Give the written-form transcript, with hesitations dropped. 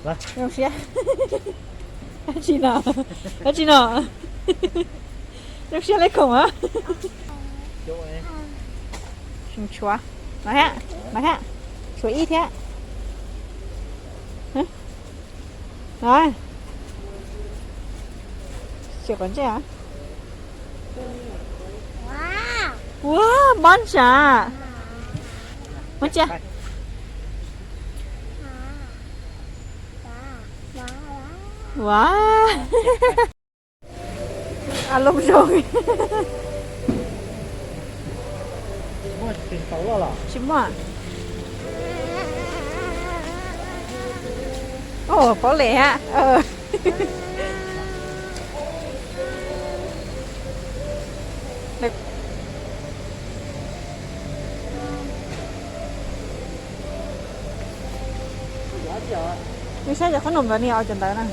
来，用谁？阿吉娜，阿吉娜，用谁来控啊？给我哎。姓邱啊？哪看？哪看？说一天。嗯？来，小关键啊！哇，满家，满家。哇，อารมณ์โชย我挺熟了了。ชิมว่าโอ้เปาเหล่ฮะเด็กไม่ใช่จะขนมแล้วนี่เอาจนได้นะ